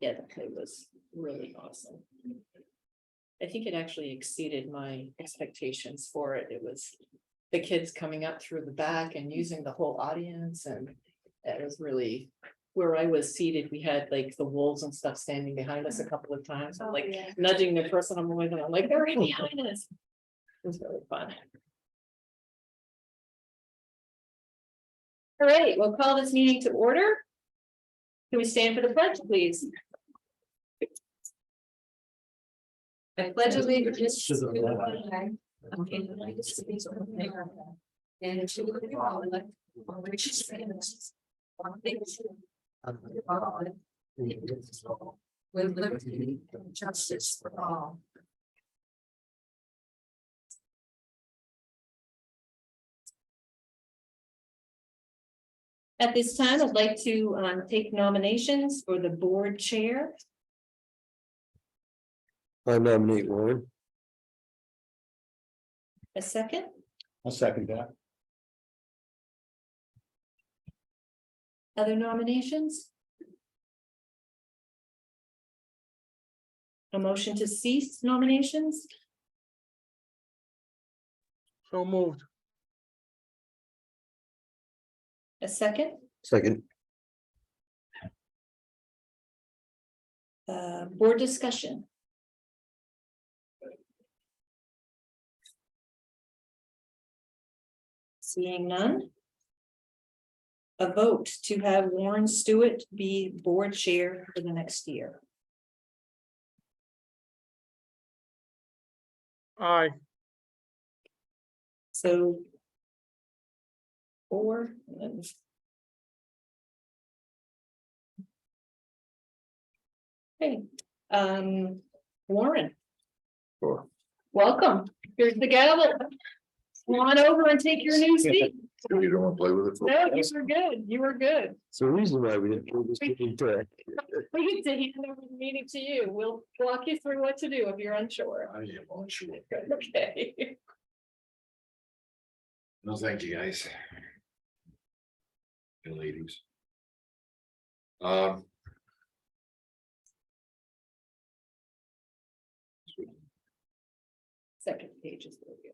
Yeah, the play was really awesome. I think it actually exceeded my expectations for it. It was the kids coming up through the back and using the whole audience, and it was really where I was seated. We had like the wolves and stuff standing behind us a couple of times. I'm like nudging the person I'm with, and I'm like, they're right behind us. It was really fun. All right, we'll call this meeting to order. Can we stand for the pledge, please? I pledge allegiance to the flag of the United States of America and to the republic for which it stands, one nation, under God, indivisible, with liberty and justice for all. At this time, I'd like to take nominations for the board chair. I nominate Warren. A second, I'll second that. other nominations? A motion to cease nominations? So moved. A second, Second. board discussion. Seeing none. A vote to have Warren Stewart be board chair for the next year. Aye. So. 4. and then- Okay, Warren, Sure. welcome. Here's the gavel. Come on over and take your new seat. You don't want to play with it? No, you were good. You were good. It's the reason why we didn't do this meeting today. We get to hand over the meeting to you. We'll walk you through what to do if you're unsure. I am unsure. Okay. No, thank you, guys. And ladies. Second page is where we are.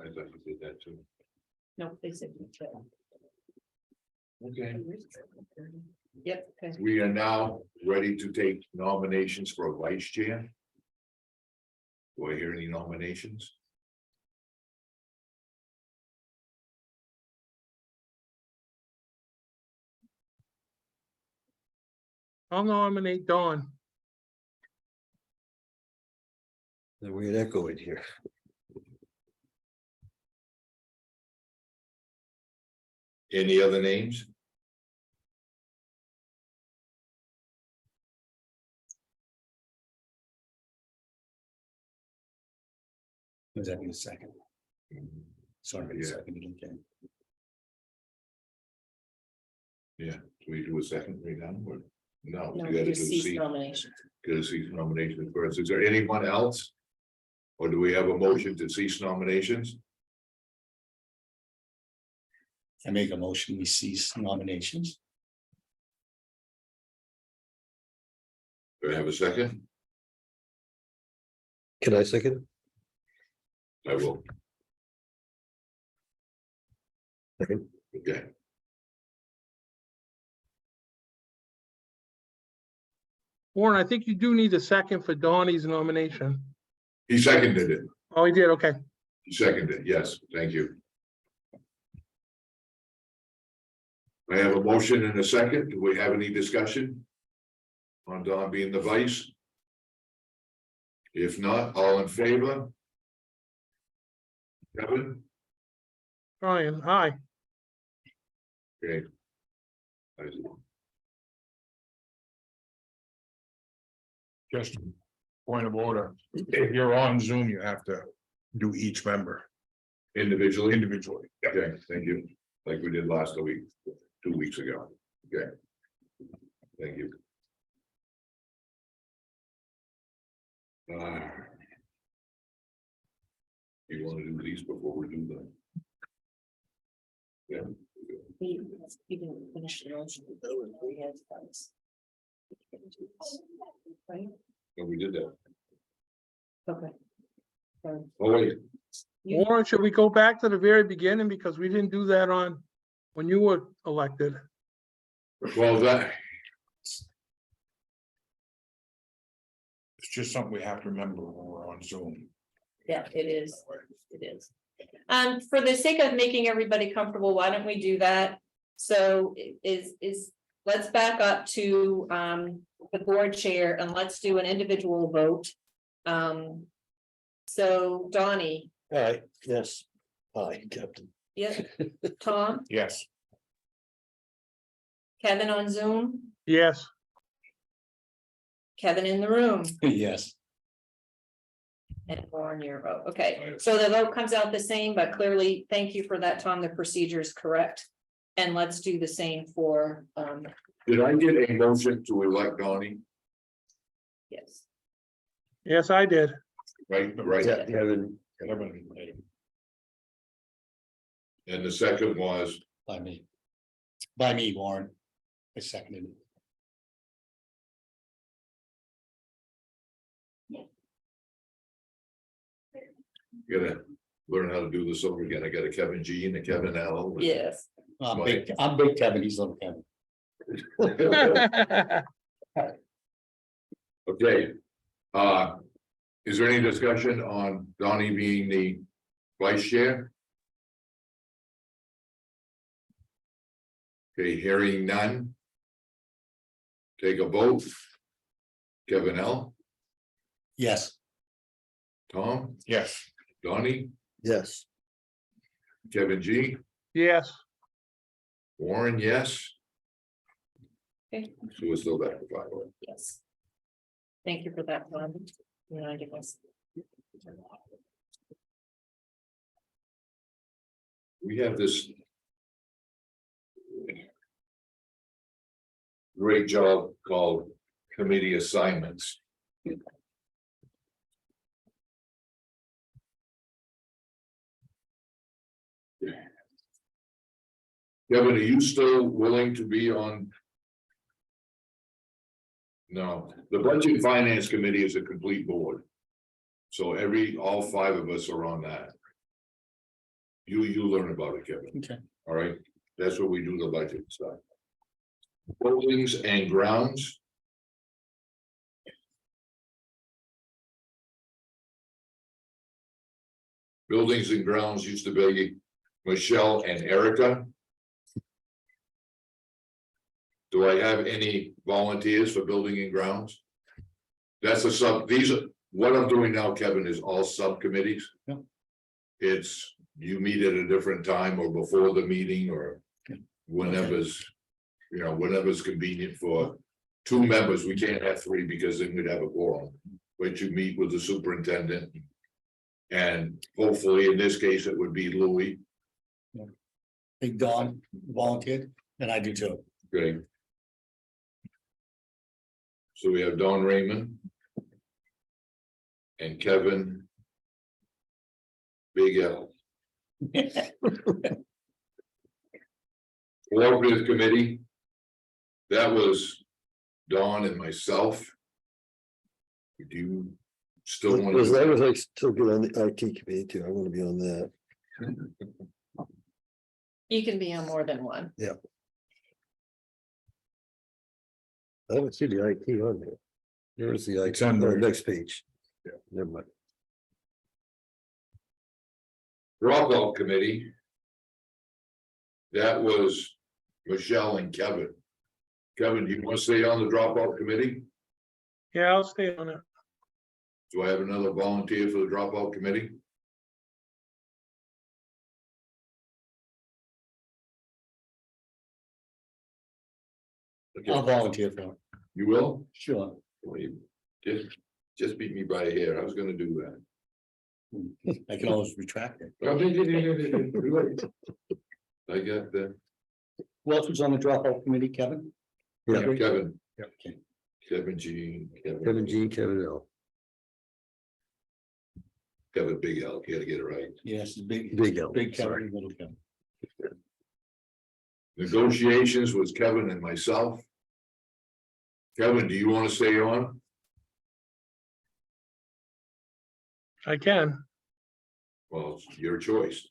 I thought you did that too. No, they said we could. Okay. Yep, okay. We are now ready to take nominations for a vice chair. Do I hear any nominations? I'll nominate Dawn. The weird echo in here. Any other names? Was that in a second? Sorry, Yeah. second again. Yeah, do we do a second right now or? No, No, you gotta do you cease C, nominations. gotta cease nominations first. Is there anyone else? Or do we have a motion to cease nominations? I make a motion, we cease nominations. Do I have a second? Can I second? I will, Second. okay. Warren, I think you do need a second for Donnie's nomination. He seconded it. Oh, he did, okay. He seconded it. Yes, thank you. I have a motion and a second. Do we have any discussion? On Don being the vice? If not, all in favor? Kevin? Brian, aye. Okay. Just point of order, if you're on Zoom, you have to do each member Individually? individually. Okay, thank you. Like we did last week, 2 weeks ago. Okay. Thank you. You wanna do these before we do them? Yeah. We didn't finish the motion. We had those. Right, No, we did that. okay. Oh, wait, You- Warren, should we go back to the very beginning because we didn't do that on when you were elected? well, that, It's just something we have to remember when we're on Zoom. Yeah, it is, it is. For the sake of making everybody comfortable, why don't we do that? So let's back up to the board chair and let's do an individual vote. So Donnie, Aye, yes. Aye, Captain. yeah, Tom, Yes, Kevin on Zoom, Yes, Kevin in the room, Yes. and Warren your vote. Okay, so the vote comes out the same, but clearly, thank you for that, Tom, the procedure is correct. And let's do the same for, did I get a motion to elect Donnie? yes, yes, I did. Right, right, Yeah, Kevin, Kevin, and the second was, by me. By me, Warren. I seconded it. gotta learn how to do this over again. I got a Kevin G and a Kevin L. yes. I'm big Kevin, he's little Kevin. Okay. Is there any discussion on Donnie being the vice chair? Okay, hearing none. Take a vote. Kevin L, Yes. Tom, yes, Donnie, Yes. Kevin G, Yes, Warren, yes. Okay. So we're still back to 5. Yes. Thank you for that, Tom. Reminding us. We have this. Great job called committee assignments. Kevin, are you still willing to be on? No, the Budget and Finance Committee is a complete board. So all 5 of us are on that. You learn about it, Kevin. Okay. All right, that's what we do the budget stuff. Buildings and grounds. Buildings and grounds used to be Michelle and Erica. Do I have any volunteers for building and grounds? That's what I'm doing now, Kevin, is all subcommittees. Yeah. It's, you meet at a different time or before the meeting or whenever's, whenever's convenient for 2 members. We can't have 3 because then we'd have a quorum. But you meet with the superintendent. And hopefully, in this case, it would be Louis. Big Don volunteered, and I do too. Great. So we have Don Raymond. And Kevin. Big L. Cooperative Committee. That was Don and myself. Do you still want As long to? as I still get on the IT committee too, I want to be on that. You can be on more than one. I don't see the IT on there. There is the IT, It's under- next page. Yeah. Never mind. Dropout Committee. That was Michelle and Kevin. Kevin, do you want to stay on the Dropout Committee? yeah, I'll stay on it. Do I have another volunteer for the Dropout Committee? I'll Okay, volunteer for it. you will? Sure. Well, you Just beat me by a hair. I was gonna do that. I can always retract it. I got the, Who else was on the dropout committee, Kevin? Yeah. Kevin, Okay. Kevin G. Kevin G, Kevin L. Kevin Big L, you gotta get it right. Yes, big, Big L, big sorry. Kevin, little Kevin. Negotiations was Kevin and myself. Kevin, do you want to stay on? I can. Well, it's your choice.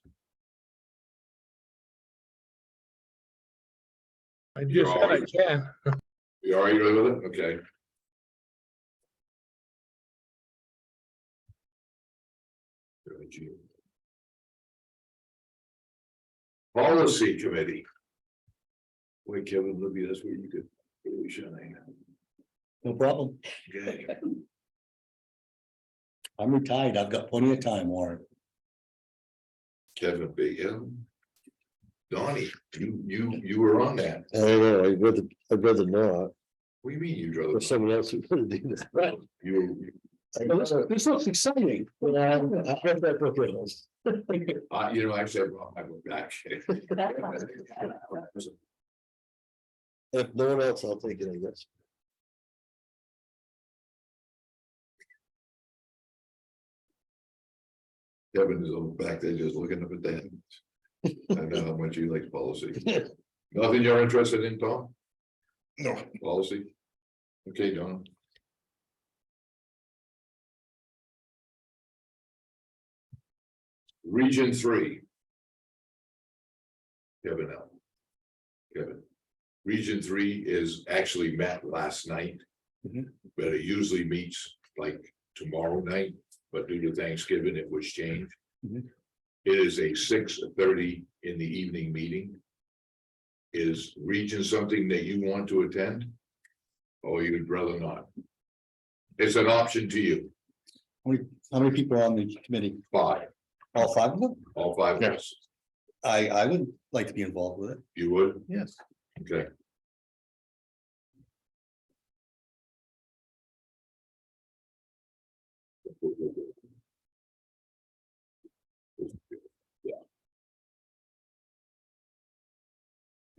I just said I can. You all right with it? Okay. Policy Committee. Wait, Kevin, Libby, that's where you could really shine. No problem. Okay. I'm retired. I've got plenty of time, Warren. Kevin Big L. Donnie, you were on that. I don't know, I'd rather not, What do you mean you drove? or someone else would do that. Right. You, This looks exciting. I bet that's what it is. you know, I said, well, I went back. If no one else, I'll take it, I guess. Kevin is over back there just looking up at that. I know how much you like policy. Nothing you're interested in, Tom? No. Policy? Okay, Don. Region 3. Kevin L. Kevin. Region 3 is actually met last night. Mhm. But it usually meets like tomorrow night, but due to Thanksgiving, it was changed. Mhm. It is a 6:30 in the evening meeting. Is Region something that you want to attend? Or you'd rather not? It's an option to you, How many people are on the committee? 5, All five of them? all 5 of us. I would like to be involved with it. You would? Yes. Okay.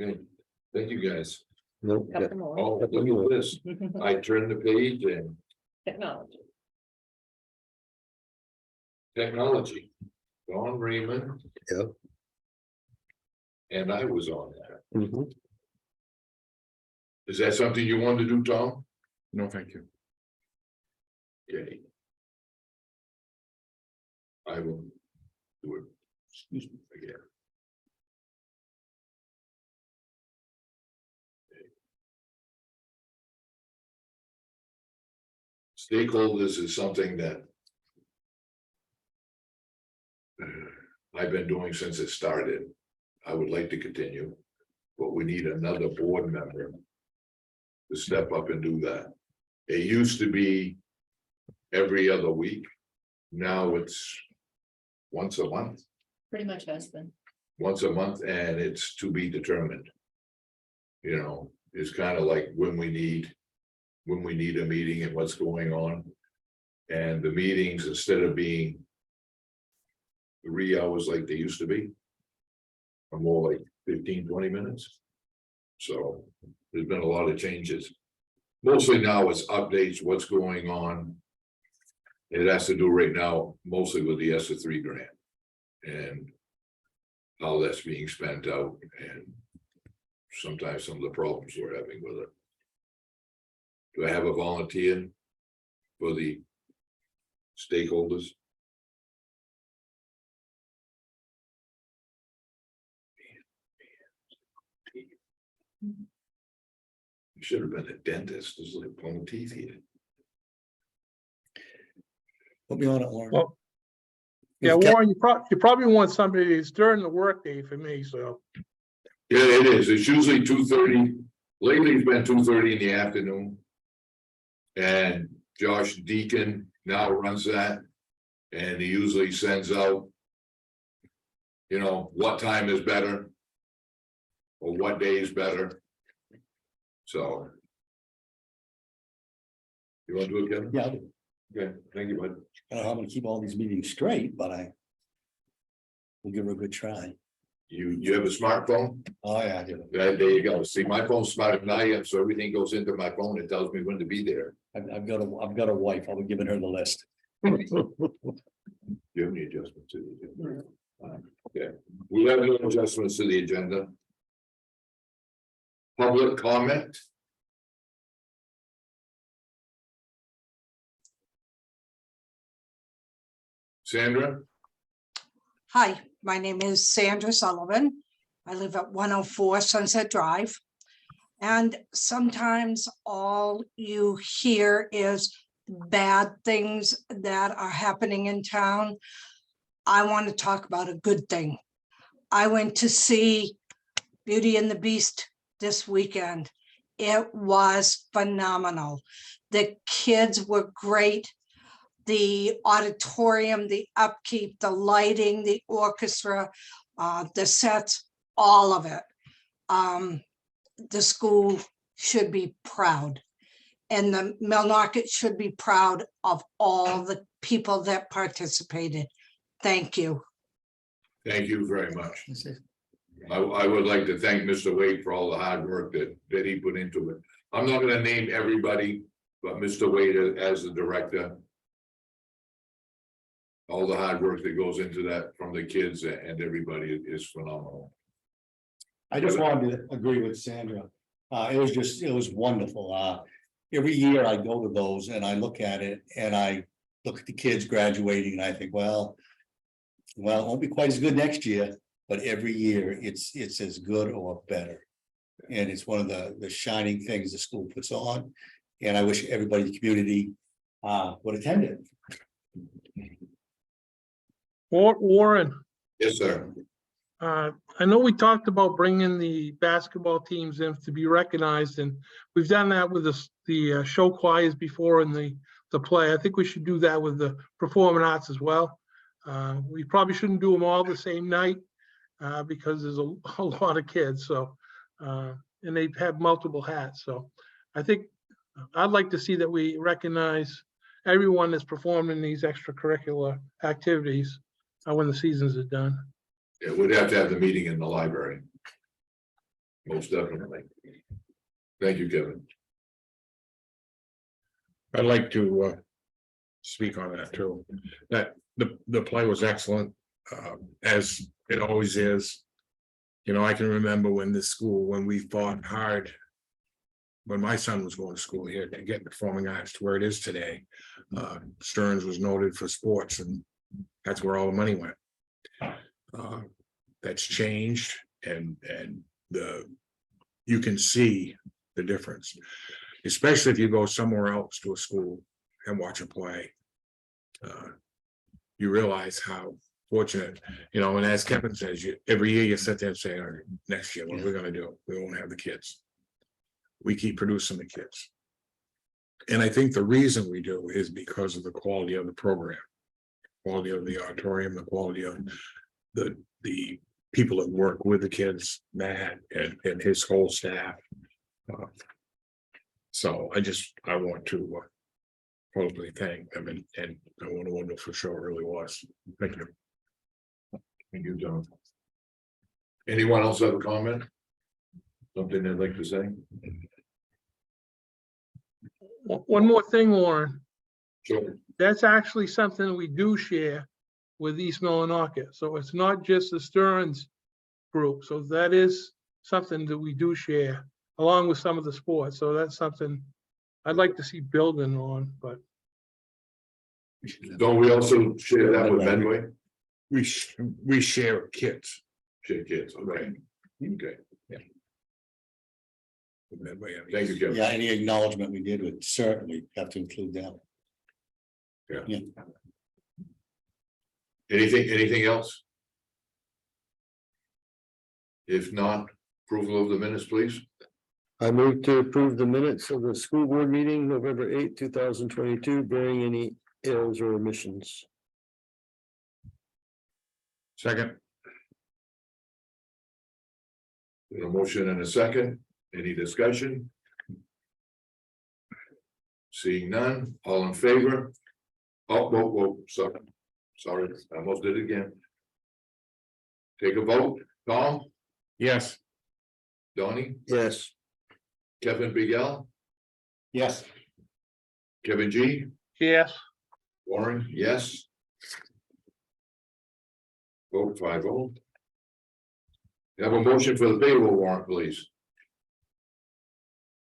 Okay, thank you guys. No, yeah, Couple more. Oh, look at this. I turned the page and Technology. technology. Don Raymond. Yeah. And I was on that. mhm. Is that something you want to do, Tom? No, thank you. Okay. I will do it. Excuse me again. Stakeholders is something that I've been doing since it started. I would like to continue, but we need another board member to step up and do that. It used to be every other week. Now it's once a month, Pretty much has been. and it's to be determined. You know, it's kind of like when we need a meeting and what's going on. And the meetings, instead of being 3 hours like they used to be, are more like 15-20 minutes. So there's been a lot of changes. Mostly now it's updates, what's going on. It has to do right now mostly with the ESSER 3 grant. And how that's being spent out and sometimes some of the problems we're having with it. Do I have a volunteer for the stakeholders? You should have been a dentist. There's like pulling teeth here. Put me on it, Warren. Well, yeah, Warren, you probably want somebody that's during the workday for me, so. Yeah, it is. It's usually 2:30. Lately, it's been 2:30 in the afternoon. And Josh Deacon now runs that. And he usually sends out, you know, what time is better. Or what day is better. So. You want to do it, Kevin? Yeah, I do. Okay, thank you, bud. I don't know how I'm gonna keep all these meetings straight, but we'll give it a good try. You have a smartphone? Oh, yeah, I do. There you go. See, my phone's smarter than I am, so everything goes into my phone. It tells me when to be there. I've got a wife. I'll be giving her the list. Do you have any adjustments to the agenda? Okay, we have no adjustments to the agenda. Public comment? Sandra? Hi, my name is Sandra Sullivan. I live at 104 Sunset Drive. And sometimes all you hear is bad things that are happening in town. I want to talk about a good thing. I went to see Beauty and the Beast this weekend. It was phenomenal. The kids were great. The auditorium, the upkeep, the lighting, the orchestra, the sets, all of it. The school should be proud. And the Millnocket should be proud of all the people that participated. Thank you. Thank you very much. That's it. I would like to thank Mr. Wade for all the hard work that he put into it. I'm not gonna name everybody, but Mr. Wade as the director. All the hard work that goes into that from the kids and everybody is phenomenal. I just wanted to agree with Sandra. It was wonderful. Every year I go to those and I look at it and I look at the kids graduating and I think, well, it won't be quite as good next year, but every year it's as good or better. And it's one of the shining things the school puts on. And I wish everybody in the community would attend it. Warren, Yes, sir. I know we talked about bringing the basketball teams in to be recognized, and we've done that with the show choirs before in the play. I think we should do that with the performing arts as well. We probably shouldn't do them all the same night because there's a lot of kids, so and they have multiple hats. So I think I'd like to see that we recognize everyone that's performing these extracurricular activities when the seasons are done. Yeah, we'd have to have the meeting in the library. Most definitely. Thank you, Kevin. I'd like to speak on that too. That the play was excellent, as it always is. You know, I can remember when we fought hard. When my son was going to school here to get performing arts to where it is today. Stearns was noted for sports, and that's where all the money went. That's changed, and you can see the difference, especially if you go somewhere else to a school and watch a play. You realize how fortunate, you know, and as Kevin says, every year you sit there and say, all right, next year, what are we gonna do? We won't have the kids. We keep producing the kids. And I think the reason we do is because of the quality of the program, quality of the auditorium, the quality of the people that work with the kids, Matt and his whole staff. So I want to probably thank them and what a wonderful show it really was. Thank you. Thank you, John. Anyone else have a comment? Something they'd like to say? One more thing, Warren, Sure. that's actually something we do share with East Millinocket. So it's not just the Stearns group. So that is something that we do share along with some of the sports. So that's something I'd like to see building on, but Don't we also share that with Medway? We share kids. Share kids, okay. Okay, with Medway. thank you, Kevin. Yeah, any acknowledgement we did would certainly have to include them. Anything else? If not, approval of the minutes, please. I move to approve the minutes of the school board meeting, November 8, 2022, bearing any errors or omissions. Second. A motion and a second. Any discussion? Seeing none, all in favor? Oh, whoa, sorry, I almost did it again. Take a vote. Tom, Yes. Donnie, Yes. Kevin Bigel, Yes, Kevin G, yes. Warren, yes. Vote 5-0. You have a motion for the payroll warrant, please.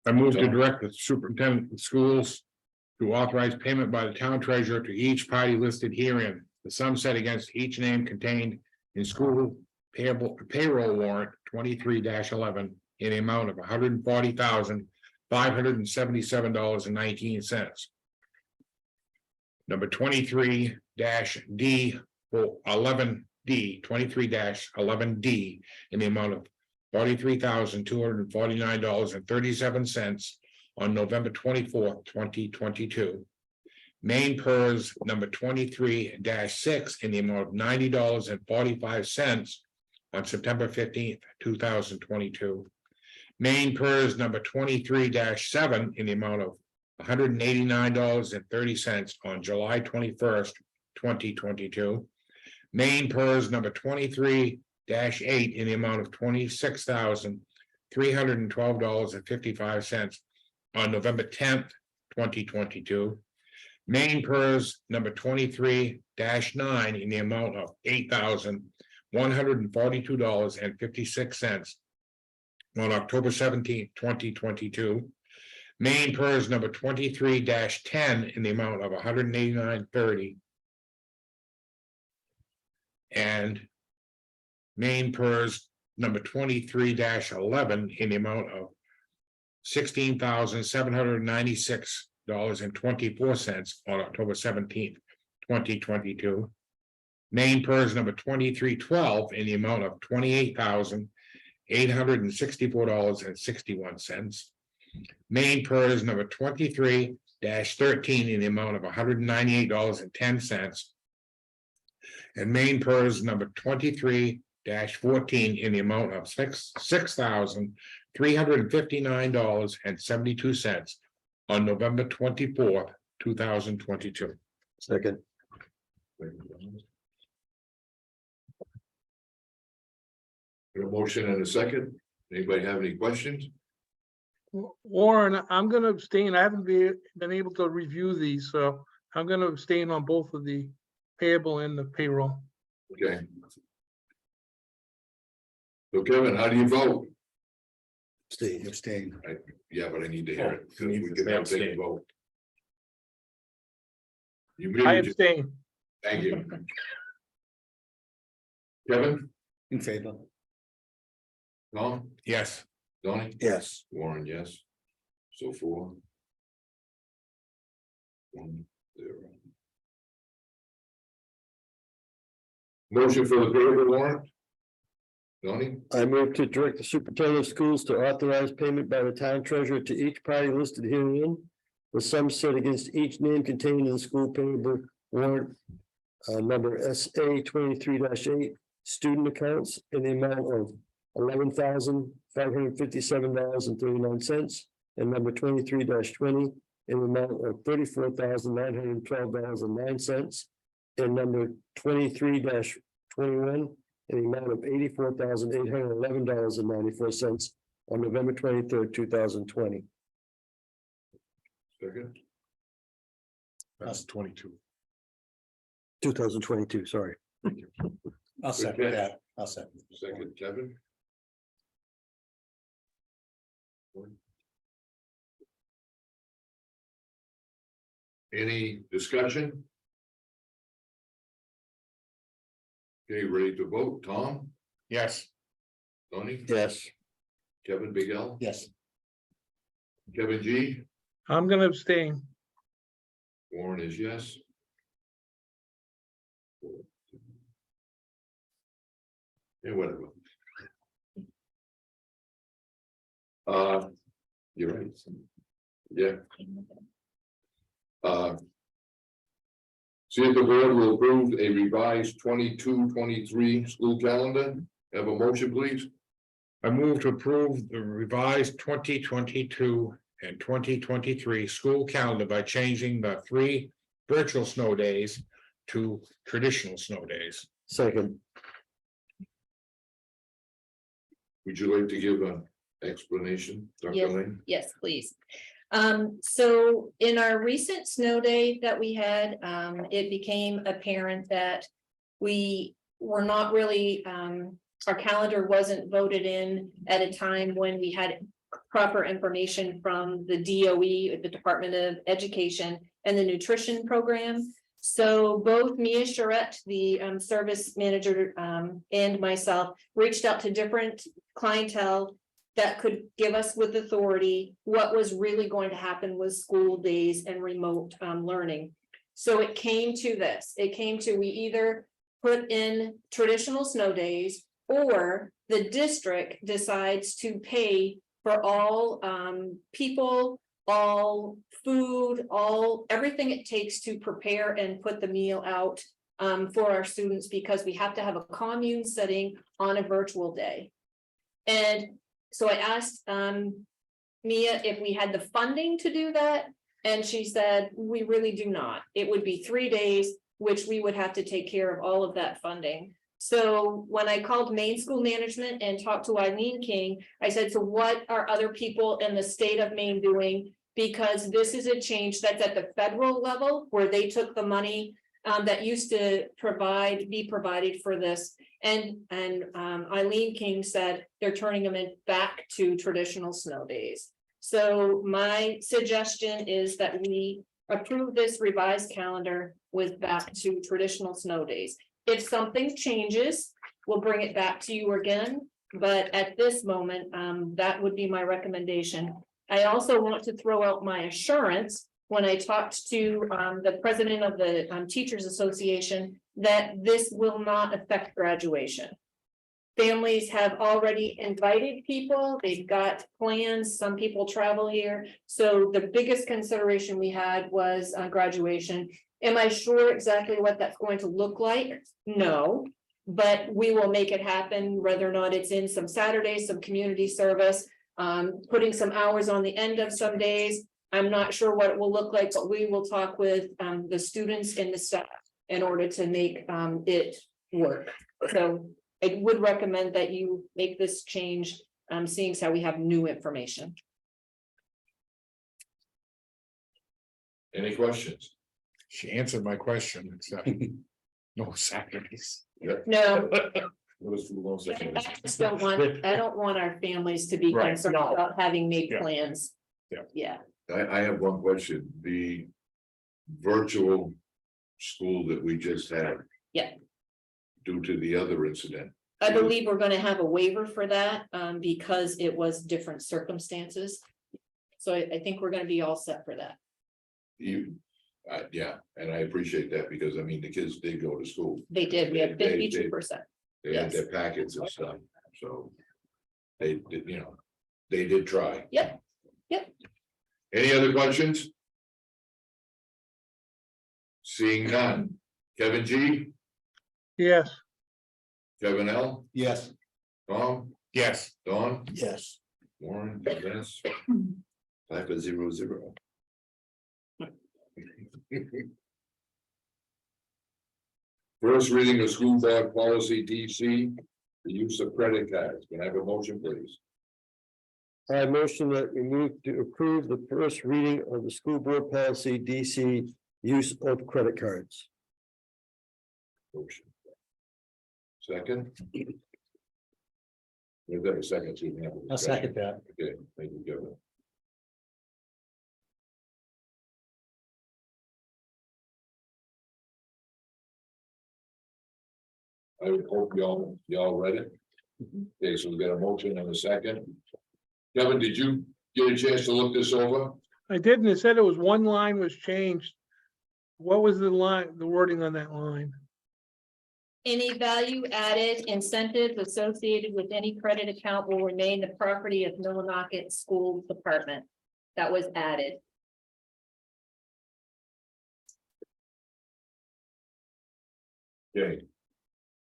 I move to direct the superintendent of schools to authorize payment by the town treasurer to each party listed herein. The sum set against each name contained in school payroll warrant 23-11 in the amount of $140,577.19. Number 23-D for 11D, 23-11D in the amount of $43,249.37 on November 24th, 2022. Main PERS number 23-6 in the amount of $90.45 on September 15th, 2022. Main PERS number 23-7 in the amount of $189.30 on July 21st, 2022. Main PERS number 23-8 in the amount of $26,312.55 on November 10th, 2022. Main PERS number 23-9 in the amount of $8,142.56 on October 17th, 2022. Main PERS number 23-10 in the amount of $189.30. And main PERS number 23-11 in the amount of $16,796.24 on October 17th, 2022. Main PERS number 23-12 in the amount of $28,864.61. Main PERS number 23-13 in the amount of $198.10. And main PERS number 23-14 in the amount of $6,359.72 on November 24th, 2022. Second. A motion and a second. Anybody have any questions? Warren, I'm gonna abstain. I haven't been able to review these, so I'm gonna abstain on both of the payable and the payroll. Okay. So Kevin, how do you vote? Abstain. Yeah, but I need to hear it. You need We to can say now take a abstain. vote. You I muted, abstain. thank you. Kevin, In favor. Tom, Yes. Donnie? Yes. Warren, yes. So 4. 1, 0. Motion for the payroll warrant? Donnie, I move to direct the superintendent of schools to authorize payment by the town treasurer to each party listed herein. The sum set against each name contained in the school payable warrant. Number SA 23-8, student accounts in the amount of $11,557.39. And number 23-20 in the amount of $34,912.09. And number 23-21 in the amount of $84,811.94 on November 23rd, 2020. second, That's 22. 2022, sorry. I'll second that. I'll second. second, Kevin. Any discussion? Okay, ready to vote, Tom, Yes. Donnie, Yes. Kevin Big L, Yes. Kevin G, I'm gonna abstain. Warren is yes. Yeah, whatever. You're right. Yeah. See if the board will approve a revised 22-23 school calendar. Have a motion, please. I move to approve the revised 2022 and 2023 school calendar by changing the 3 virtual snow days to traditional snow days. Second. Would you like to give an explanation, Dr. Yes. Lane? Yes, please. So in our recent snow day that we had, it became apparent that we we're not really, our calendar wasn't voted in at a time when we had proper information from the DOE, the Department of Education, and the nutrition program. So both Mia Charette, the service manager, and myself reached out to different clientele that could give us with authority what was really going to happen with school days and remote learning. So it came to this, we either put in traditional snow days, or the district decides to pay for all people, all food, everything it takes to prepare and put the meal out for our students, because we have to have a commune setting on a virtual day. And so I asked Mia if we had the funding to do that, and she said, we really do not. It would be 3 days, which we would have to take care of all of that funding. So when I called Maine School Management and talked to Eileen King, I said, so what are other people in the state of Maine doing? Because this is a change that's at the federal level, where they took the money that used to be provided for this. And Eileen King said they're turning them back to traditional snow days. So my suggestion is that we approve this revised calendar with back to traditional snow days. If something changes, we'll bring it back to you again, but at this moment, that would be my recommendation. I also want to throw out my assurance when I talked to the president of the Teachers Association that this will not affect graduation. Families have already invited people, they've got plans, some people travel here. So the biggest consideration we had was graduation. Am I sure exactly what that's going to look like? No, but we will make it happen, whether or not it's in some Saturdays, some community service, putting some hours on the end of some days. I'm not sure what it will look like, but we will talk with the students and the staff in order to make it work. So I would recommend that you make this change, seeing as how we have new information. Any questions? She answered my question, except no Saturdays. No, Those two long I seconds. just don't want our families to be Right. concerned No. about having made Yeah. plans. Yeah. Yeah, I have one question, the virtual school that we just had. Yeah. Due to the other incident, I believe we're gonna have a waiver for that, because it was different circumstances. So I think we're gonna be all set for that. yeah, and I appreciate that, because I mean, the kids did go to school. They did, we have They- 52%. They had Yes. their packets and stuff, so. They did, they did try. Yep, yep. Any other questions? Seeing none. Kevin G, Yes, Kevin L, Yes. Tom, Yes, Don, Yes. Warren, Dennis. 5-0-0. First reading of school board policy DC, the use of credit cards. Can I have a motion, please? I motion that we move to approve the first reading of the school board policy DC use of credit cards. Motion. Second? Is there a second? So you can have a I'll second discussion. that. Okay, thank you, Kevin. I would hope y'all read it. Okay, so we got a motion and a second. Kevin, did you get a chance to look this over? I did, and it said it was one line was changed. What was the line, the wording on that line? Any value added incentives associated with any credit account will remain the property of Millinocket School Department. That was added. Okay.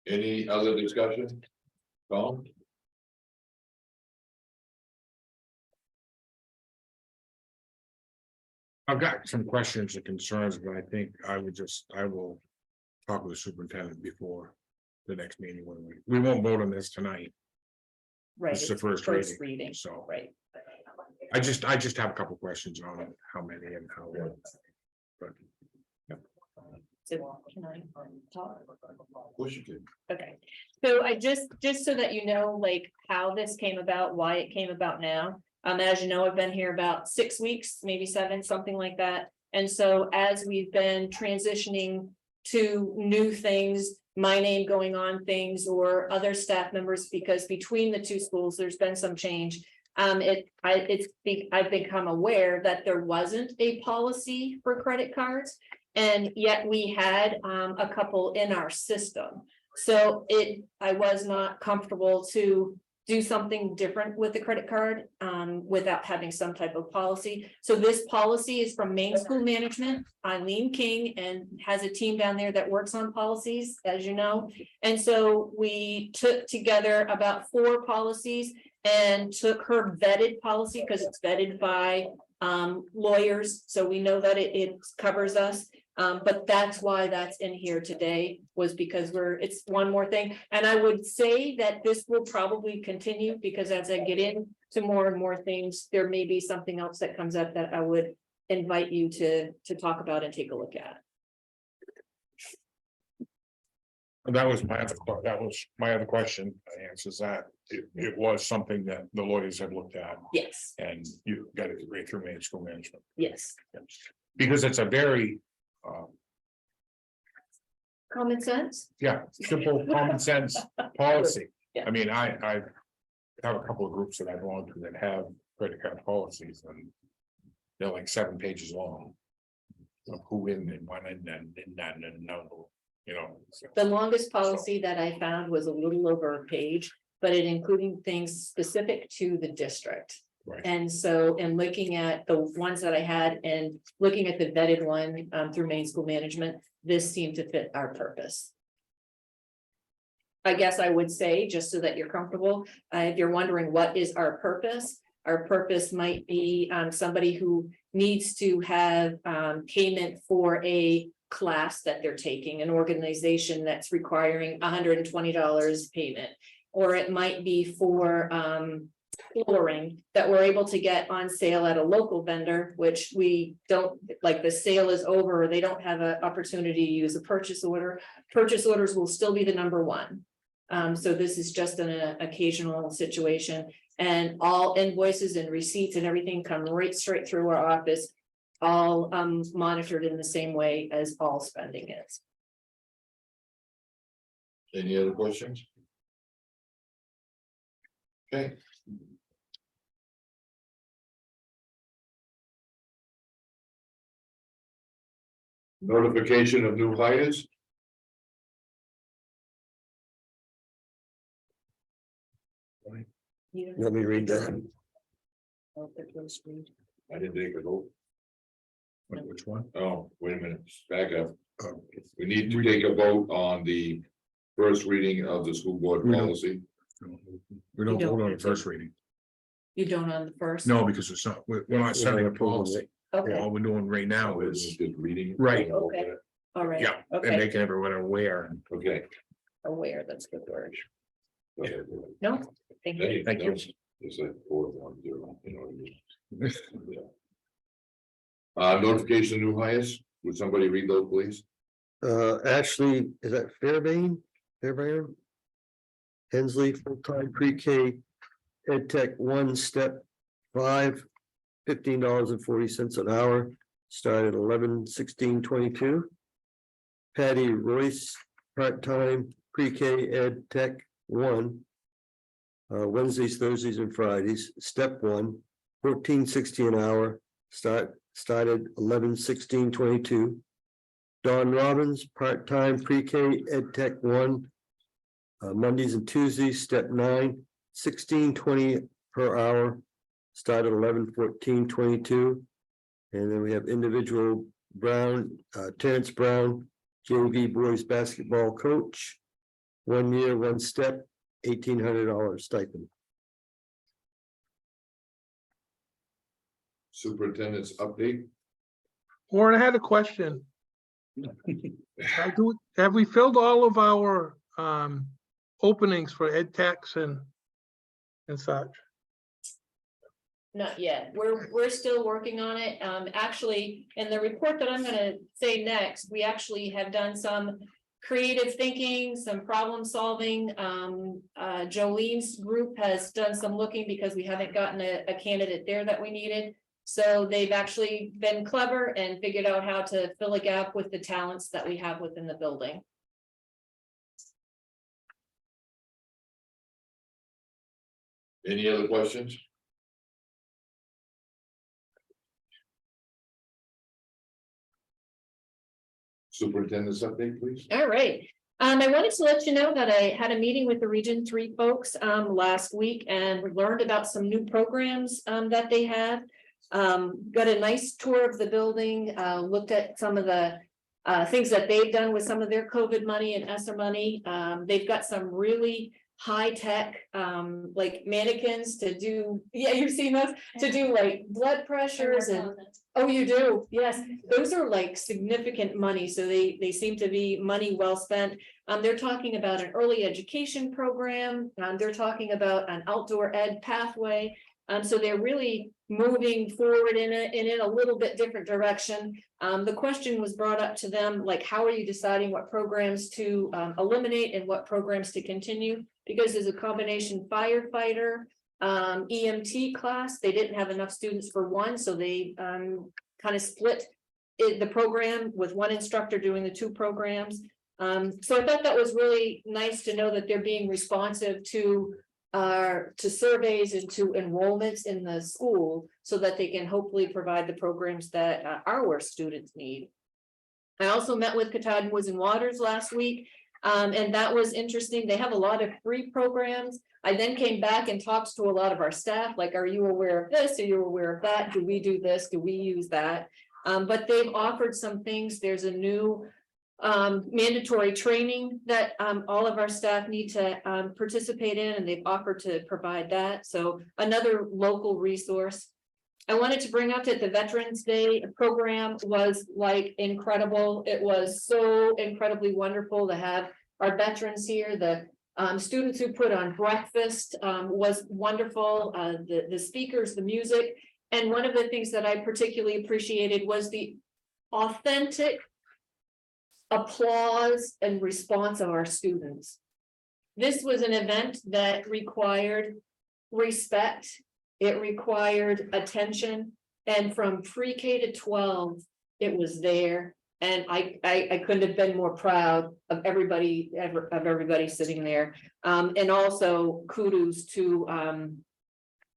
Any other discussion? Tom? I've got some questions and concerns, but I think I will talk with the superintendent before the next meeting when we won't vote on this tonight. Right. It's the first reading, so Right. I just have a couple questions on how many and how. But So can I talk? Of course you can. Okay, so I just so that you know, like, how this came about, why it came about now. As you know, I've been here about 6 weeks, maybe 7, something like that. And so as we've been transitioning to new things, my name going on things or other staff members, because between the two schools, there's been some change. I've become aware that there wasn't a policy for credit cards. And yet we had a couple in our system. So I was not comfortable to do something different with the credit card without having some type of policy. So this policy is from Maine School Management, Eileen King, and has a team down there that works on policies, as you know. And so we took together about 4 policies and took her vetted policy, because it's vetted by lawyers. So we know that it covers us. But that's why that's in here today, was because it's one more thing. And I would say that this will probably continue, because as I get into more and more things, there may be something else that comes up that I would invite you to talk about and take a look at. That was my other question, answers that, it was something that the lawyers have looked at, Yes, and you got it right through Maine School Management. yes. Because it's a very, Common sense? simple, common sense policy. Yeah. I mean, I have a couple of groups that I belong to that have credit card policies, and they're like 7 pages long. Of who in and when and no, you know. So. The longest policy that I found was a little over a page, but it including things specific to the district. Right. And so, in looking at the ones that I had and looking at the vetted one through Maine School Management, this seemed to fit our purpose. I guess I would say, just so that you're comfortable, if you're wondering what is our purpose might be somebody who needs to have payment for a class that they're taking, an organization that's requiring $120 payment, or it might be for flooring that we're able to get on sale at a local vendor, which we don't, like, the sale is over, or they don't have an opportunity to use a purchase order. Purchase orders will still be the number one. So this is just an occasional situation, and all invoices and receipts and everything come right straight through our office, all monitored in the same way as all spending is. Any other questions? Okay. Notification of new hires. Let me read that. I didn't take a vote. Which one? Oh, wait a minute, back up. We need to take a vote on the first reading of the school board We don't. policy. We don't You don't vote on have the to. first reading. You don't on the first? No, because it's not, we're not setting a policy. Okay, All we're doing right now Now is, is just reading. Right. Okay. all right. yeah, and Okay, making everyone aware. And Okay. aware, that's a good word. Go ahead. No, thank you. Thank you. It's like 4-1-0, you know what I mean? Notification of new hires, would somebody read those, please? Ashley, is that Fairbairn? Fairbairn? Hensley, full-time pre-K, Ed Tech 1, step 5, $15.40 an hour, started 11/16/22. Patty Royce, part-time pre-K Ed Tech 1. Wednesdays, Thursdays, and Fridays, step 1, $14.60 an hour, started 11/16/22. Dawn Robbins, part-time pre-K Ed Tech 1. Mondays and Tuesdays, step 9, $16.20 per hour, started 11/14/22. And then we have individual Brown, Terrence Brown, JV boys basketball coach. 1 year, 1 step, $1,800 stipend. Superintendent's update. Warren, I had a question. Have we filled all of our openings for ed techs and such? not yet. We're still working on it. Actually, in the report that I'm gonna say next, we actually have done some creative thinking, some problem solving. Jolene's group has done some looking because we haven't gotten a candidate there that we needed. So they've actually been clever and figured out how to fill a gap with the talents that we have within the building. Any other questions? Superintendent's update, please. All right. I wanted to let you know that I had a meeting with the Region 3 folks last week and we learned about some new programs that they have. Got a nice tour of the building, looked at some of the things that they've done with some of their COVID money and ESSER money. They've got some really high tech like mannequins to do, yeah, you've seen those, to do like blood pressures and. Oh, you do? Yes, those are like significant money, so they seem to be money well spent. They're talking about an early education program, they're talking about an outdoor ed pathway. So they're really moving forward in a little bit different direction. The question was brought up to them, like, how are you deciding what programs to eliminate and what programs to continue? Because there's a combination firefighter, EMT class, they didn't have enough students for one, so they kind of split the program with one instructor doing the two programs. So I thought that was really nice to know that they're being responsive to surveys and to enrollments in the school so that they can hopefully provide the programs that our students need. I also met with Katahdin Woods and Waters last week. And that was interesting. They have a lot of free programs. I then came back and talked to a lot of our staff, like, are you aware of this? Are you aware of that? Do we do this? Do we use that? But they've offered some things. There's a new mandatory training that all of our staff need to participate in, and they've offered to provide that. So another local resource. I wanted to bring up that the Veterans Day program was like incredible. It was so incredibly wonderful to have our veterans here. The students who put on breakfast was wonderful. The speakers, the music. And one of the things that I particularly appreciated was the authentic applause and response of our students. This was an event that required respect. It required attention, and from pre-K to 12, it was there. And I couldn't have been more proud of everybody sitting there. And also kudos to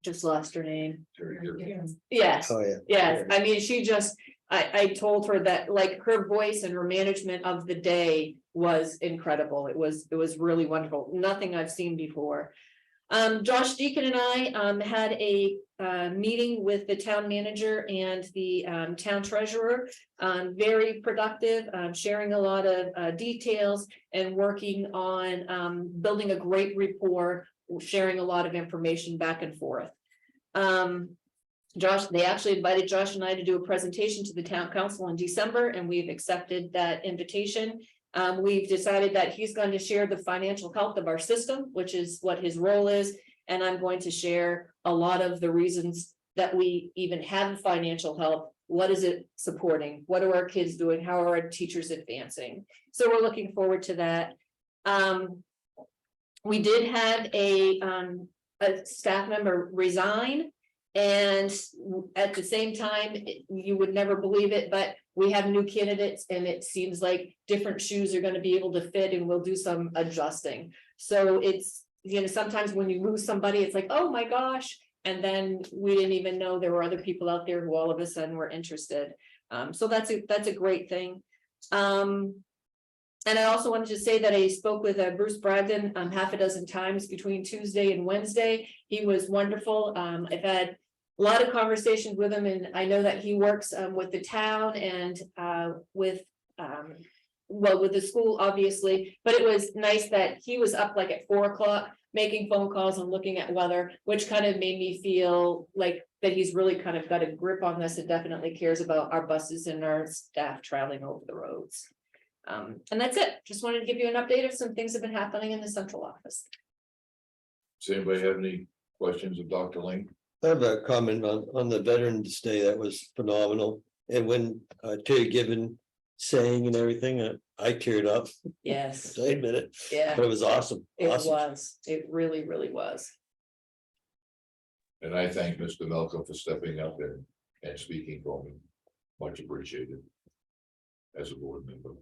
just lost her name. Yes, Oh, yeah. yes. I mean, she just, I told her that like her voice and her management of the day was incredible. It was really wonderful. Nothing I've seen before. Josh Deacon and I had a meeting with the town manager and the town treasurer. Very productive, sharing a lot of details and working on building a great rapport, sharing a lot of information back and forth. They actually invited Josh and I to do a presentation to the town council in December, and we've accepted that invitation. We've decided that he's going to share the financial health of our system, which is what his role is. And I'm going to share a lot of the reasons that we even have financial health. What is it supporting? What are our kids doing? How are our teachers advancing? So we're looking forward to that. We did have a staff member resign. And at the same time, you would never believe it, but we have new candidates and it seems like different shoes are going to be able to fit, and we'll do some adjusting. So it's, you know, sometimes when you lose somebody, it's like, oh my gosh. And then we didn't even know there were other people out there who all of a sudden were interested. So that's a great thing. And I also wanted to say that I spoke with Bruce Bragdon half a dozen times between Tuesday and Wednesday. He was wonderful. I've had a lot of conversations with him, and I know that he works with the town and with the school, obviously. But it was nice that he was up like at 4 o'clock making phone calls and looking at weather, which kind of made me feel like that he's really kind of got a grip on this and definitely cares about our buses and our staff traveling over the roads. And that's it. Just wanted to give you an update of some things that have been happening in the central office. Does anybody have any questions of Dr. Ling? I have a comment on the Veterans Day. That was phenomenal. And when Terry Given sang and everything, I teared up. Yes, I admit it, yeah, but it was awesome. it Awesome. was, it really, really was. And I thank Mr. Malcolm for stepping up and speaking for me. Much appreciated. As a board member,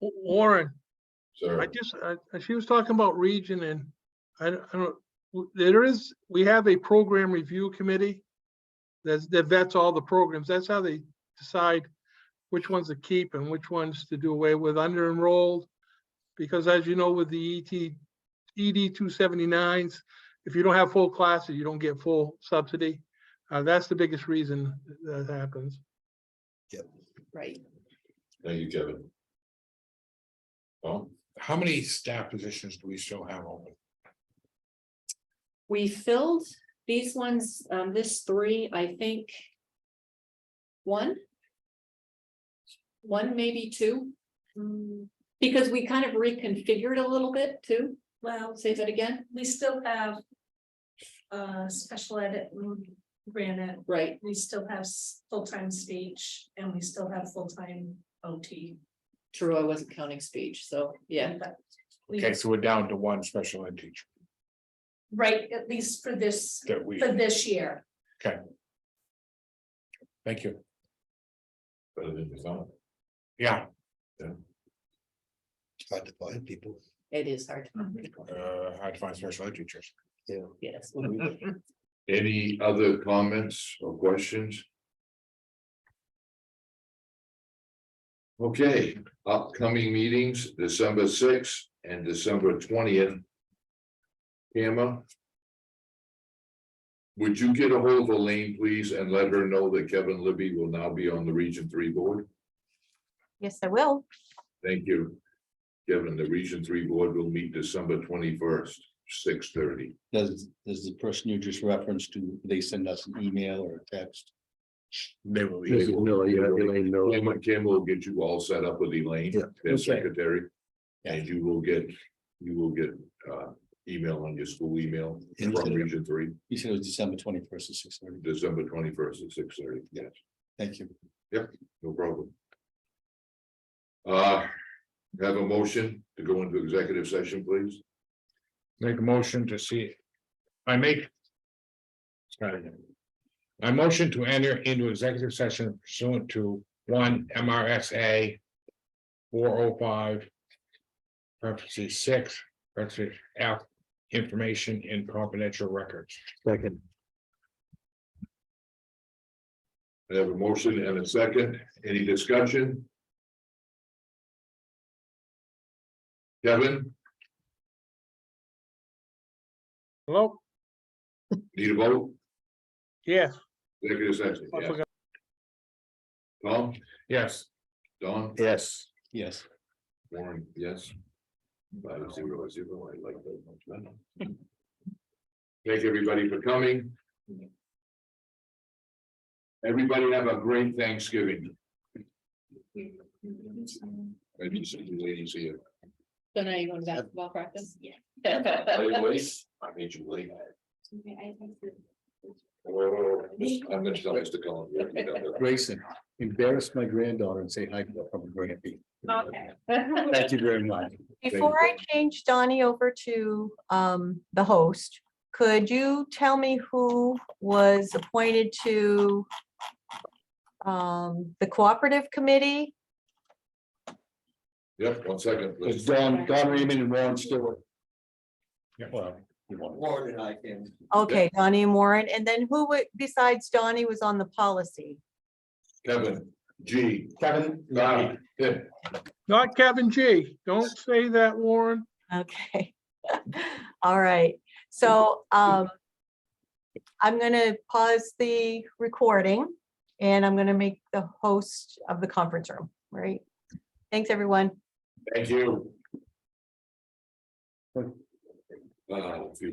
Warren, sir. she was talking about region and I don't, we have a program review committee that vets all the programs. That's how they decide which ones to keep and which ones to do away with under enrolled. Because as you know, with the ED 279s, if you don't have full classes, you don't get full subsidy. That's the biggest reason that happens. Right. Thank you, Kevin. Tom, How many staff positions do we still have open? We filled these ones, this 3, I think. One, maybe 2. Because we kind of reconfigured a little bit too. Well, Say that again. we still have special ed granted, Right, we still have full-time speech, and we still have full-time OT. true, I wasn't counting speech, so, yeah, But we- Okay, so we're down to one special ed teacher Right, at least for this that we, year. thank you. better than you thought. Yeah, It's hard to find people. it is hard to find people. hard to find special ed teachers. Yes. Any other comments or questions? Okay, upcoming meetings, December 6th and December 20th. Emma, would you get a hold of Elaine, please, and let her know that Kevin Libby will now be on the Region 3 board? Yes, I will. Thank you. Kevin, the Region 3 board will meet December 21st, 6:30. Does the person you just referenced to, they send us an email or a text? They will be. Mrs. Miller, yeah, Elaine Miller. Kim will get you all set up with Elaine, Yeah. their Okay. secretary. And you will get email on your school email And from is it- Region 3, You said it was December 21st at 6:30. December 21st at 6:30. Yes, Thank you. no problem. Have a motion to go into executive session, please. Make a motion to see. I make. Start again. I motion to enter into executive session pursuant to 1 MRSA 405. Parentheses 6, parentheses F, information in confidential records. Second. I have a motion and a second. Any discussion? Kevin, Hello? need a vote? Yes. Executive session. I Yes. forgot. Tom, Yes. Don, Yes. Yes. Warren, yes. 5-0, I like that much better. Thank everybody for coming. Everybody have a great Thanksgiving. I just see you ladies here. So now you going to basketball practice? Yeah. Are you late? I made you late. Oh, I'm gonna tell Mr. Cullen. Grayson, embarrass my granddaughter and say hi to her from a Grampy. Okay. Thank you very much. Before I change Donnie over to the host, could you tell me who was appointed to the cooperative committee? Yep, 1 second, It's please. Don Raymond and Warren Stewart. Yeah. Well, you want- Warren and I can. Okay, Donnie and Warren, and then who besides Donnie was on the policy? Kevin, G. Kevin. Yeah. Not Kevin G. Don't say that, Warren. Okay. All right, so I'm gonna pause the recording and I'm gonna make the host of the conference room, right? Thanks, everyone. Thank you. If you-